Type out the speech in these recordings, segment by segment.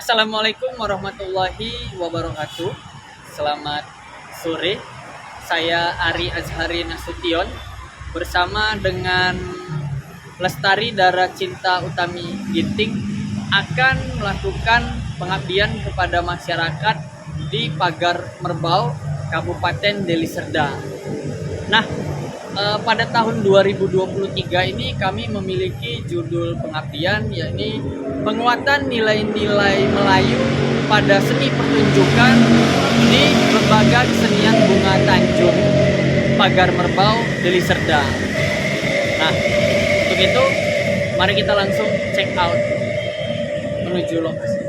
Assalamualaikum warahmatullahi wabarakatuh. Selamat sore. Saya Ari Azhari Nasution bersama dengan Lestari Dara Cinta Utami Ginting akan melakukan pengabdian kepada masyarakat di Pagar Merbau, Kabupaten Deli Serdang. Nah, pada tahun 2023 ini kami memiliki judul pengabdian, yakni penguatan nilai-nilai Melayu pada seni pertunjukan di Lembaga Kesenian Bunga Tanjung, Pagar Merbau, Deli Serdang. Nah, untuk itu mari kita langsung check out menuju lokasi.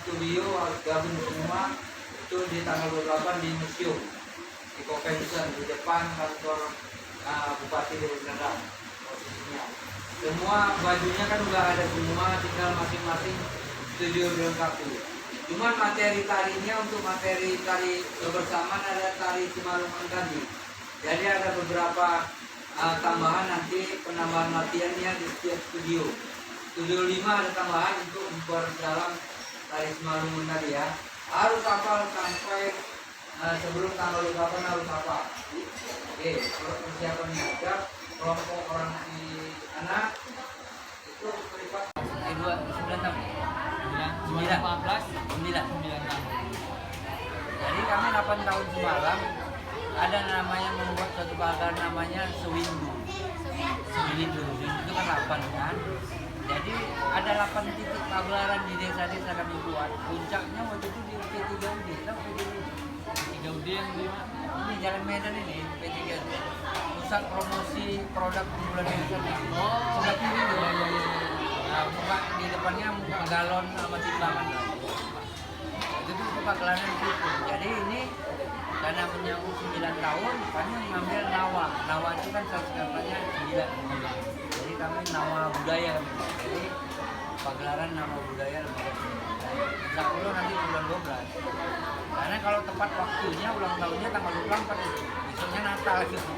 Studio harus gabung semua itu di tanggal 28 di museum di convention di depan kantor Bupati Deli Serdang posisinya. Semua bajunya kan udah ada semua, tinggal masing-masing studio dilengkapi. Cuman materi tarinya untuk materi tari kebersamaan ada tari Simalungun tadi. Jadi ada beberapa tambahan nanti penambahan latihannya di setiap studio. Studio 5 ada tambahan untuk memperdalam tari Simalungun tadi ya. Harus hafal sampai sebelum tanggal 28 harus hafal. Oke, kalau persiapannya ada kelompok orang di anak itu terlibat 9 tahun. 9 tahun. Jadi kami 8 tahun semalam ada namanya membuat suatu pagar namanya Sewindu. Sewindu itu kan 8 kan. Jadi ada 8 titik pagelaran di desa-desa kami buat. Puncaknya waktu itu di P3UD. Tahu P3UD yang di mana? Ini Jalan Medan ini P3UD. Pusat promosi produk unggulan desa. Sebelah kiri itu. Nah, muka di depannya muka galon sama timbangan. Itu pagelaran di situ. Jadi ini karena menyambut 9 tahun, kami mengambil Nawa kan sertifikatnya 9. Jadi kami nama budaya kami. Jadi pagelaran nama budaya lembaga seni. Insya Allah nanti bulan 12. Karena kalau tepat waktunya ulang tahunnya tanggal 24 itu. Besoknya Natal gitu.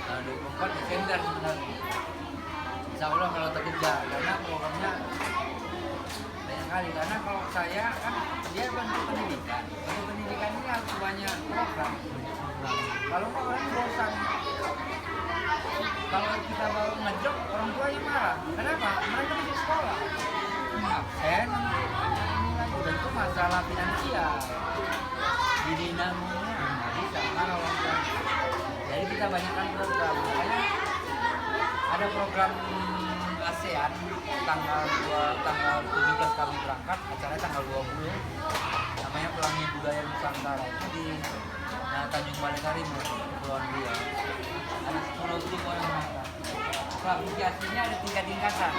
Nah, 24 Desember sebenarnya. Insya Allah kalau terkejar karena programnya banyak kali. Karena kalau saya kan dia bentuk pendidikan. Bentuk pendidikan ini harus banyak program. Kalau nggak orang bosan. Kalau kita baru ngejok orang tuanya marah. Kenapa? Mereka masih sekolah. Absen. Udah itu masalah finansial. Dinamanya nggak bisa. Karena orang tua. Jadi kita banyakkan program. Makanya ada program ASEAN tanggal 17 kami berangkat, acaranya tanggal 20. Namanya Pelangi Budaya Nusantara itu di Tanjung Balekari, Kepulauan Riau. Ada 10 tim orang berangkat. Klasifikasinya ada 3 tingkatan.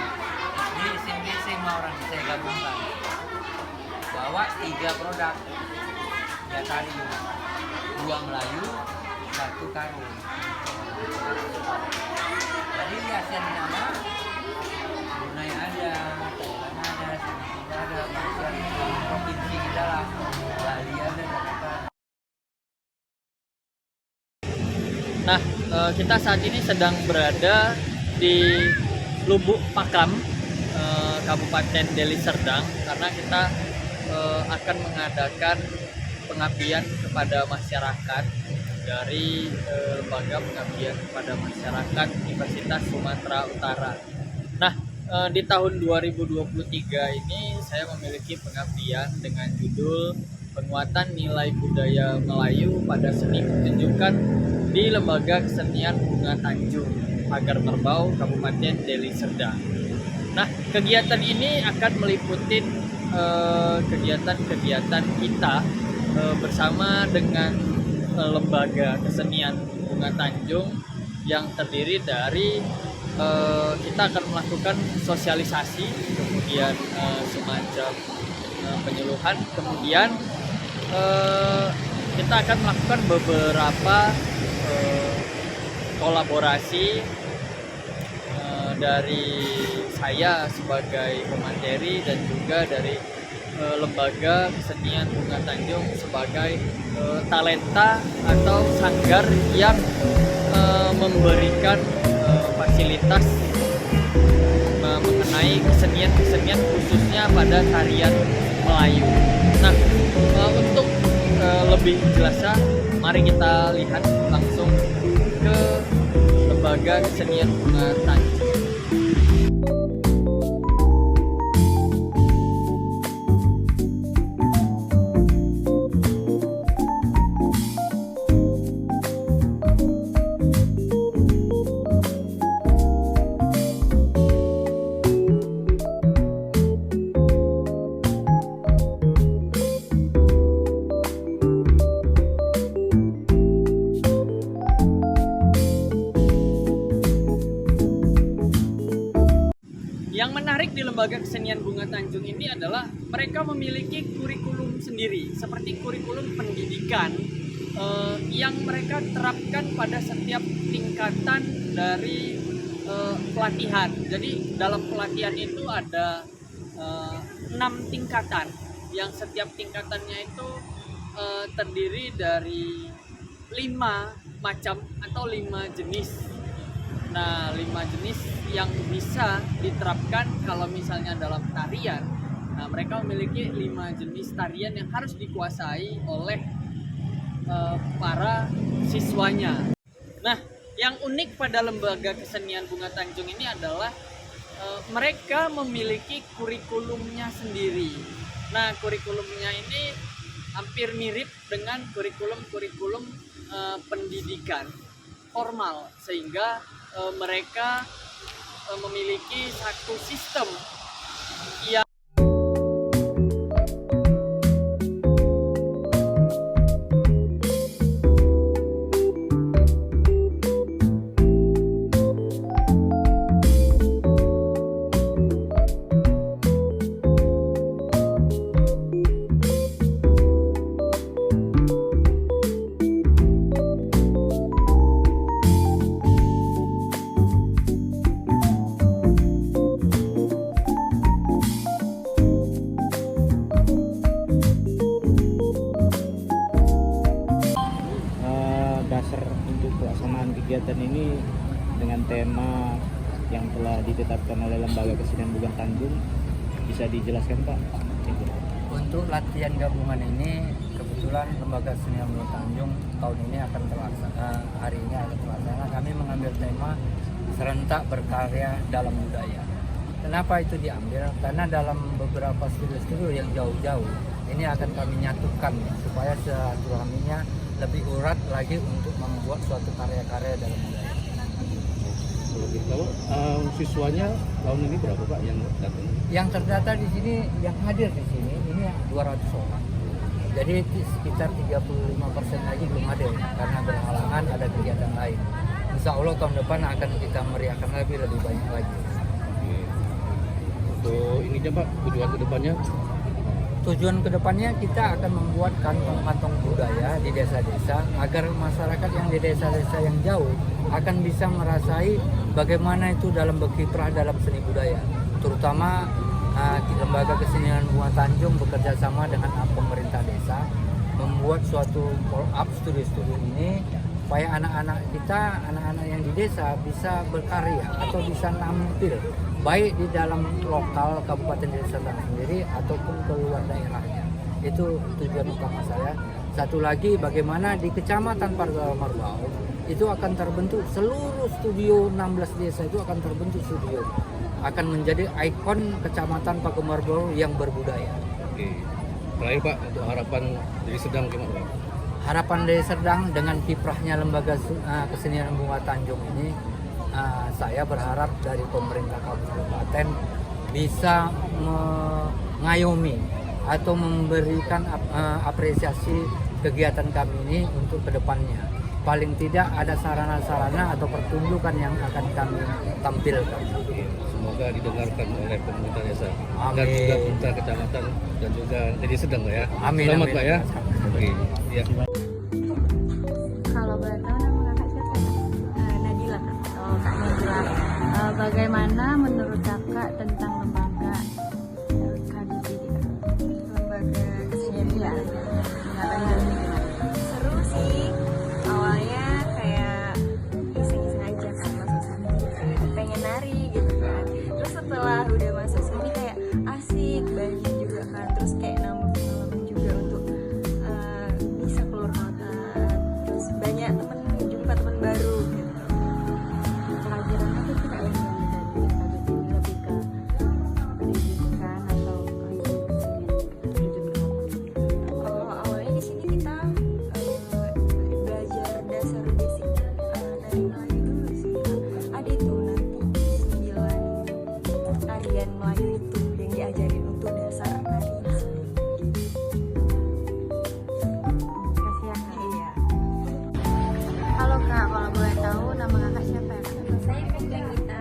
Di SMP SMA orang saya gabungkan. Bawa 3 produk. Ya tari 2 Melayu, 1 karung. Jadi di ASEAN nama Brunei ada, Thailand ada, Singapura ada, Malaysia, provinsi kita lah, Bali ada, Jakarta. Nah, kita saat ini sedang berada di Lubuk Pakam, Kabupaten Deli Serdang, karena kita akan mengadakan pengabdian kepada masyarakat dari lembaga pengabdian kepada masyarakat Universitas Sumatera Utara. Nah, di tahun 2023 ini saya memiliki pengabdian dengan judul Penguatan Nilai Budaya Melayu pada Seni Pertunjukan di Lembaga Kesenian Bunga Tanjung, Pagar Merbau, Kabupaten Deli Serdang. Nah, kegiatan ini akan meliputi kegiatan-kegiatan kita bersama dengan Lembaga Kesenian Bunga Tanjung yang terdiri dari kita akan melakukan sosialisasi, kemudian semacam penyuluhan, kemudian kita akan melakukan beberapa kolaborasi dari saya sebagai pemateri dan juga dari Lembaga Kesenian Bunga Tanjung sebagai talenta atau sanggar yang memberikan fasilitas mengenai kesenian khususnya pada tarian Melayu. Nah, untuk lebih jelasnya, mari kita lihat langsung ke Lembaga Kesenian Bunga Tanjung. Yang menarik di Lembaga Kesenian Bunga Tanjung ini adalah mereka memiliki kurikulum sendiri, seperti kurikulum pendidikan yang mereka terapkan pada setiap tingkatan dari pelatihan. Jadi dalam pelatihan itu ada 6 tingkatan, yang setiap tingkatannya itu terdiri dari 5 macam atau 5 jenis. Nah, 5 jenis yang bisa diterapkan kalau misalnya dalam tarian. Nah, mereka memiliki 5 jenis tarian yang harus dikuasai oleh para siswanya. Nah, yang unik pada Lembaga Kesenian Bunga Tanjung ini adalah mereka memiliki kurikulumnya sendiri. Nah, kurikulumnya ini hampir mirip dengan kurikulum pendidikan formal, sehingga mereka memiliki satu sistem yang dasar untuk pelaksanaan kegiatan ini dengan tema yang telah ditetapkan oleh Lembaga Kesenian Bugan Tanjung, bisa dijelaskan Pak? Untuk latihan gabungan ini kebetulan Lembaga Kesenian Bugan Tanjung tahun ini akan terlaksana, hari ini akan terlaksana. Kami mengambil tema serentak berkarya dalam budaya. Kenapa itu diambil? Karena dalam beberapa studio-studio yang jauh-jauh ini akan kami nyatukan supaya silaturahminya lebih erat lagi untuk membuat suatu karya-karya dalam budaya. Kalau siswanya tahun ini berapa Pak yang datang? Yang terdata di sini, yang hadir di sini ini 200 orang. Jadi sekitar 35% lagi belum hadir karena berhalangan ada kegiatan lain. Insya Allah tahun depan akan kita meriahkan lebih banyak lagi. Untuk ini Pak, tujuan kedepannya? Tujuan kedepannya kita akan membuat kantong-kantong budaya di desa-desa agar masyarakat yang di desa-desa yang jauh akan bisa merasai bagaimana itu dalam berkiprah dalam seni budaya. Terutama Lembaga Kesenian Bugan Tanjung bekerja sama dengan pemerintah desa membuat suatu follow-up studio-studio ini supaya anak-anak kita, anak-anak yang di desa bisa berkarya atau bisa tampil baik di dalam lokal Kabupaten Deli Serdang sendiri ataupun ke luar daerahnya. Itu tujuan utama saya. Satu lagi, bagaimana di Kecamatan Pagemarbau itu akan terbentuk seluruh studio 16 desa itu akan terbentuk studio, akan menjadi ikon Kecamatan Pagemarbau yang berbudaya. Oke. Terakhir Pak, untuk harapan Deli Serdang gimana Pak? Harapan Deli Serdang dengan kiprahnya Lembaga Kesenian Bugan Tanjung ini, saya berharap dari pemerintah kabupaten bisa mengayomi atau memberikan apresiasi kegiatan kami ini untuk kedepannya. Paling tidak ada sarana-sarana atau pertunjukan yang akan kami tampilkan. Semoga didengarkan oleh pemerintah desa Amin. dan juga pemerintah kecamatan dan juga Deli Serdang Pak ya. Amin. Selamat Amin. Pak ya. Oke. Ya. Kalau boleh tahu nama kakak siapa? Nadila. Oh, Kak Nadila. Bagaimana menurut kakak tentang lembaga KDB? Lembaga Kesenian ya. Pengalaman ini gimana? Seru sih, awalnya kayak iseng-iseng aja kan masuk sini, pengen nari gitu kan. Terus setelah udah masuk sini kayak asik, banyak juga kan. Terus kayak nambah pengalaman juga untuk bisa keluar kota. Terus banyak temen, jumpa teman baru gitu. Pelajarannya tuh tidak yang dari KDB lebih ke pendidikan atau ke kesenian? Kalau awalnya di sini kita belajar dasar basic dari Melayu dulu sih. Ada itu nanti 9 tarian Melayu itu yang diajarin untuk dasar nari di sini. Kasih ya Kak. Iya. Halo Kak, kalau boleh tahu nama kakak siapa ya Kak? Saya pegang kita.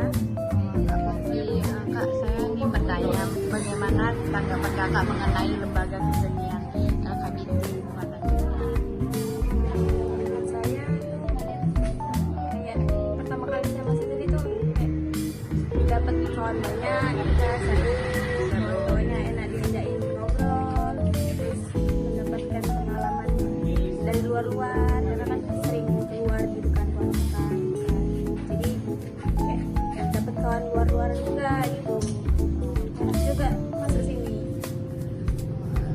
Kak, saya ingin bertanya bagaimana tanggapan kakak mengenai lembaga kesenian KDB Bugan Tanjung? Menurut saya kayak pertama kali saya masuk sini tuh kayak dapat kawan banyak, kita seru, kawan-kawannya enak diajakin ngobrol, terus mendapatkan pengalaman dari luar-luar karena kan sering keluar gitu kan kota-kota, jadi kayak dapat kawan luar-luar juga gitu, enak juga masuk sini.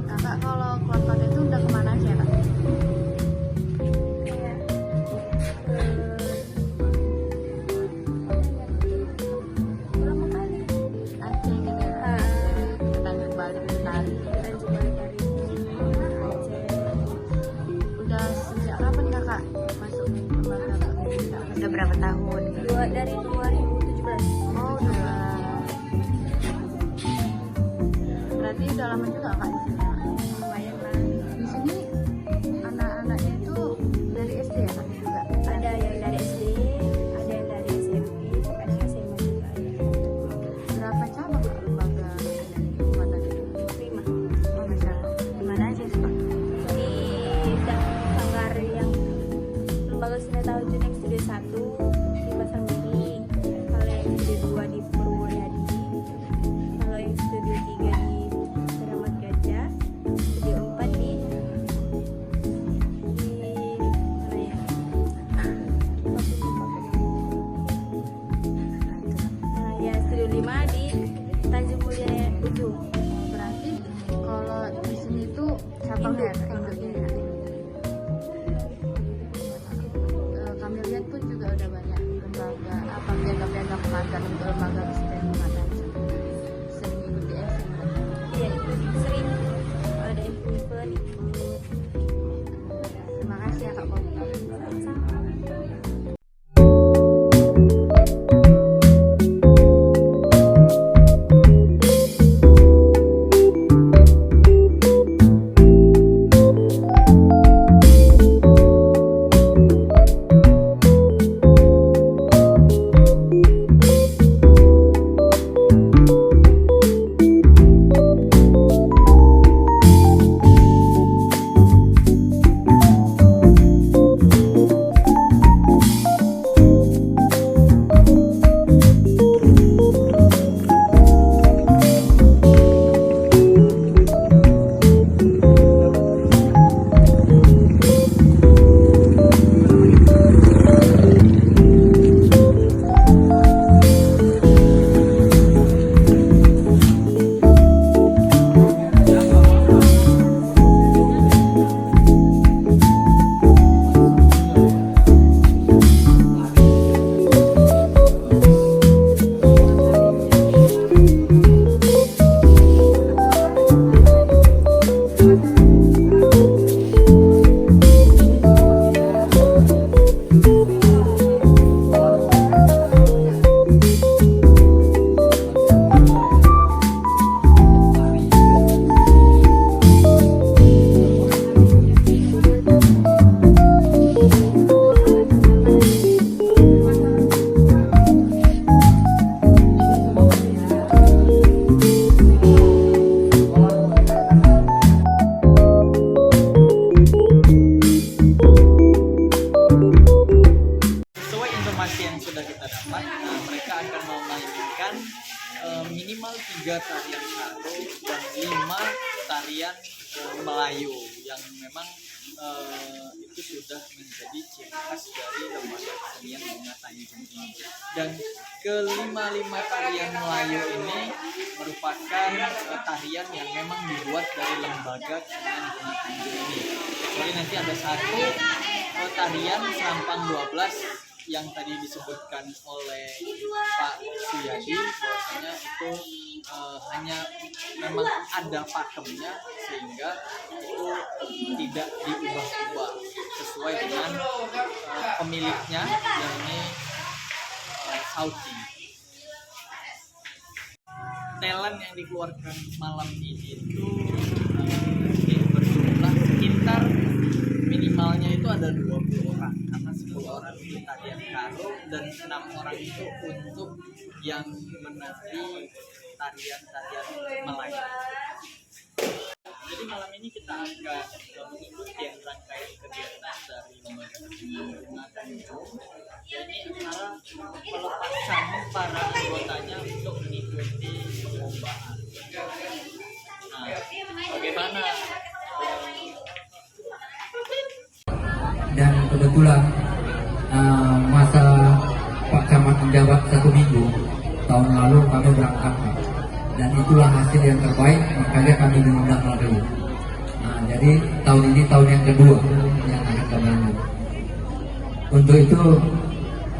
Kakak kalau keluar kota itu udah kemana aja Kak? Kayak berapa kali Aceh juga, ke Tanjung Balai Lestari. kita cuma dari Udah sejak kapan kakak masuk lembaga KDB? Udah berapa tahun? dari 2017. Oh, udah. Berarti udah lama juga kak di sini. Kak? Lumayan lah. Di sini anak-anaknya itu dari SD ya kak juga? Ada yang dari SD, ada yang dari SMP, ada yang SMA juga ada. Berapa cabang kak lembaga kesenian Bugan Tanjung? 5. Oh, masya Allah. Di mana aja sih kak? Di Sanggar yang Lembaga Kesenian Tanjung yang studio 1 di Pasar Mini. Kalau yang studio 2 di Purwodadi. Kalau yang studio 3 di Keramat Gajah. Studio 4 di mana ya? makan untuk lembaga kesenian bunga tanjung. Sering ikuti event. Iya, sering ada event. Terima kasih ya Kak Popi. Sama-sama. Sesuai informasi yang sudah kita dapat, mereka akan memainkan minimal 3 tarian karo dan 5 tarian Melayu yang memang itu sudah menjadi ciri khas dari lembaga kesenian bunga tanjung ini. Dan kelima-lima tarian Melayu ini merupakan tarian yang memang dibuat dari lembaga kesenian bunga tanjung ini. Kecuali nanti ada satu tarian Serampang 12 yang tadi disebutkan oleh Pak Suyadi, bahwasanya itu hanya memang ada pakemnya sehingga itu tidak diubah-ubah sesuai dengan pemiliknya, yakni Saudi. Talent yang dikeluarkan malam ini itu berjumlah sekitar minimalnya itu ada 20 orang, karena 10 orang itu tarian karo dan 6 orang itu untuk yang menari tarian-tarian Melayu. Jadi malam ini kita akan mengikuti rangkaian kegiatan dari lembaga kesenian bunga tanjung. Ini adalah pelepasan para anggotanya untuk mengikuti perlombaan. Nah, bagaimana? Dan kebetulan masa Pak Camat menjabat 1 minggu tahun lalu kami berangkat, dan itulah hasil yang terbaik, makanya kami diundang lagi. Nah, jadi tahun ini tahun yang kedua yang akan kami lanjut. Untuk itu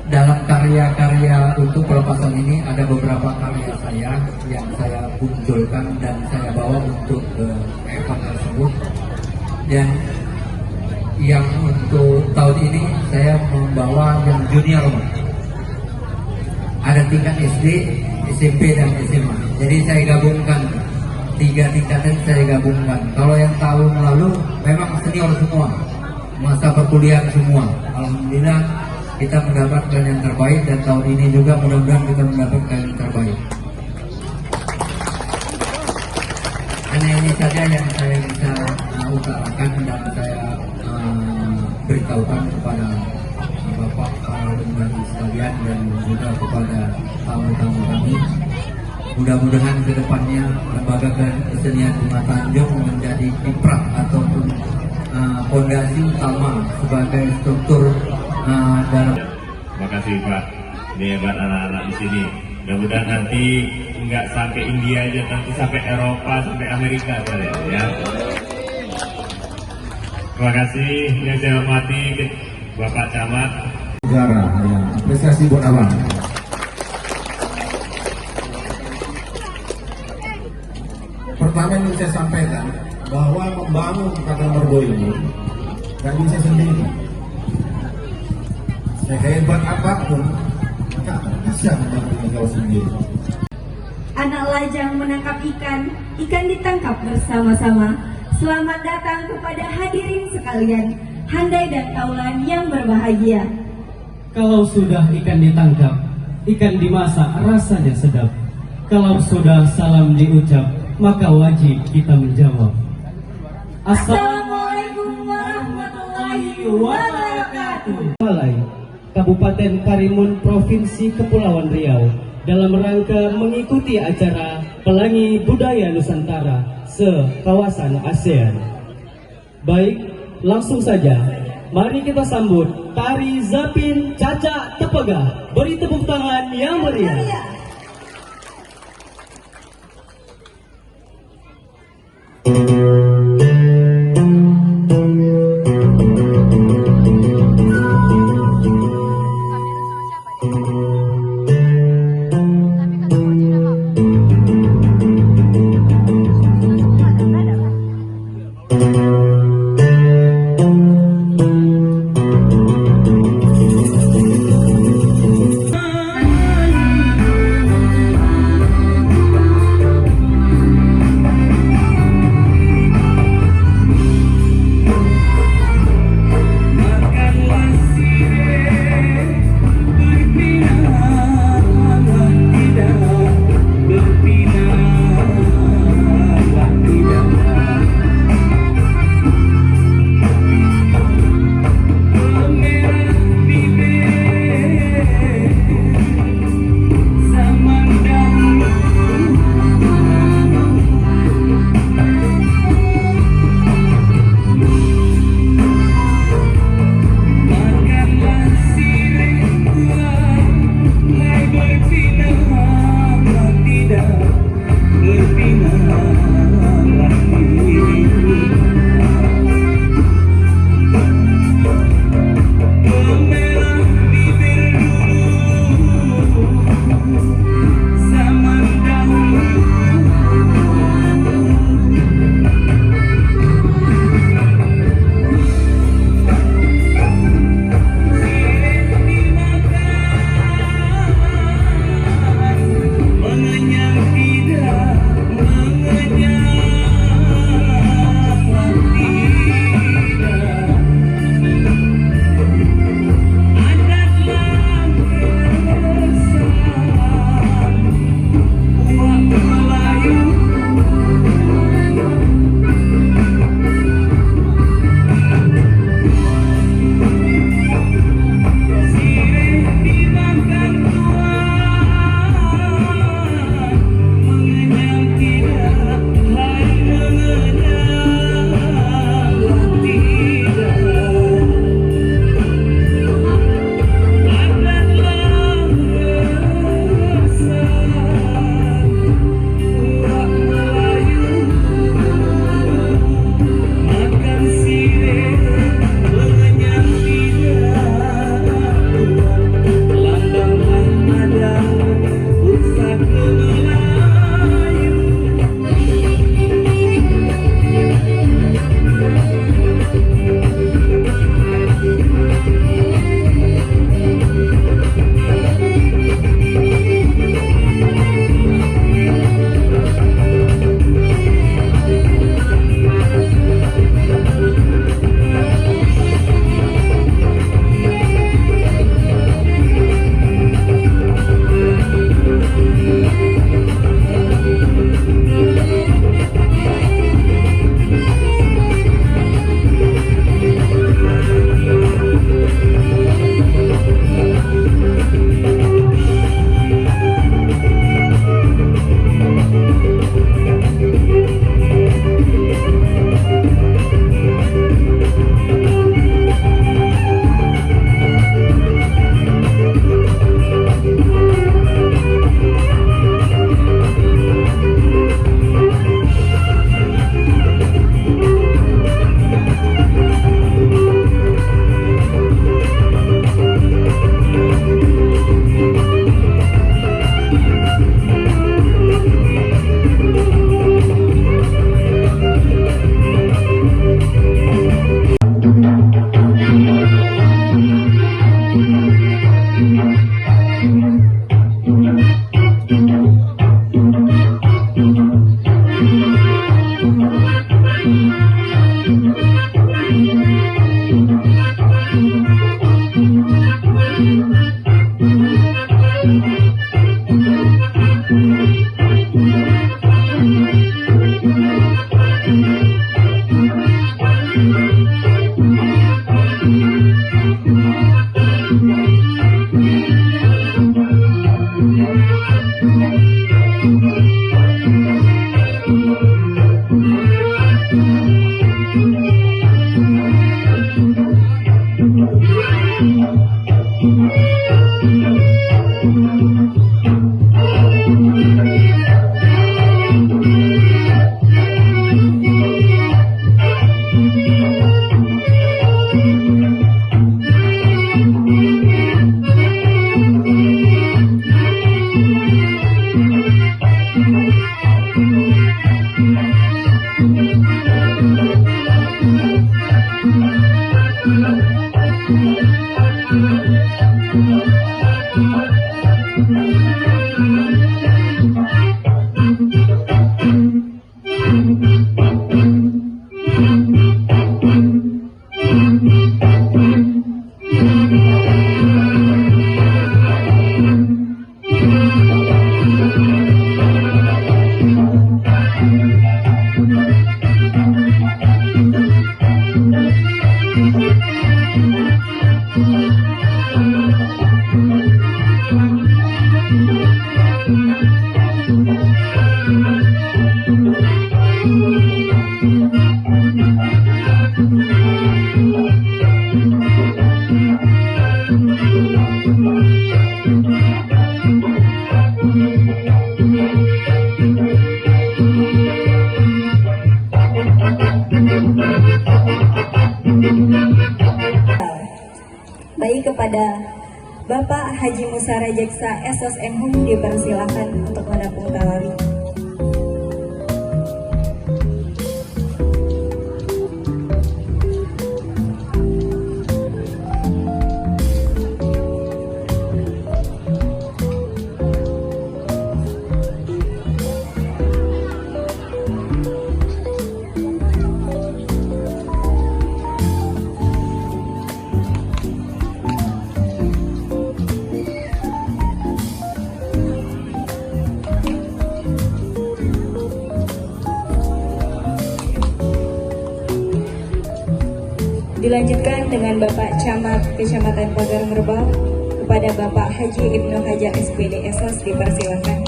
dalam karya-karya untuk pelepasan ini ada beberapa karya saya yang saya munculkan dan saya bawa untuk event tersebut. Dan yang untuk tahun ini saya membawa yang junior, ada tingkat SD, SMP dan SMA. Jadi saya gabungkan 3 tingkatan, saya gabungkan. Kalau yang tahun lalu memang senior semua, masa perkuliahan semua. Alhamdulillah kita mendapatkan yang terbaik, dan tahun ini juga mudah-mudahan kita mendapatkan yang terbaik. Hanya ini saja yang saya bisa utarakan dan saya beritahukan kepada Bapak para undangan sekalian dan juga kepada tamu-tamu kami. Mudah-mudahan ke depannya lembaga kesenian bunga tanjung menjadi kiprah ataupun fondasi utama sebagai struktur dalam. Terima kasih Pak, ini hebat anak-anak di sini. Mudah-mudahan nanti nggak sampai India aja, nanti sampai Eropa, sampai Amerika ya. Terima kasih yang saya hormati Bapak Camat. Negara, ya, apresiasi buat abang. pertama yang saya sampaikan bahwa membangun Kota Mergo ini nggak bisa sendiri. Sehebat apapun, kita akan bisa membangun negara sendiri. Anak lajang menangkap ikan, ikan ditangkap bersama-sama. Selamat datang kepada hadirin sekalian, handai dan kaulan yang berbahagia. Kalau sudah ikan ditangkap, ikan dimasak rasanya sedap. Kalau sudah salam diucap, maka wajib kita menjawab. Assalamualaikum warahmatullahi wabarakatuh. Balai Kabupaten Karimun Provinsi Kepulauan Riau dalam rangka mengikuti acara Pelangi Budaya Nusantara se-kawasan ASEAN. Baik, langsung saja mari kita sambut Tari Zapin Caca Tepegah. Beri tepuk tangan yang meriah. Baik, kepada Bapak Haji Musa Rajeksa Esos Enhum dipersilakan untuk menapung tarawih. Dilanjutkan dengan Bapak Camat Kecamatan Pagar Merbau, kepada Bapak Haji Ibnu Hajar SPD Esos dipersilakan.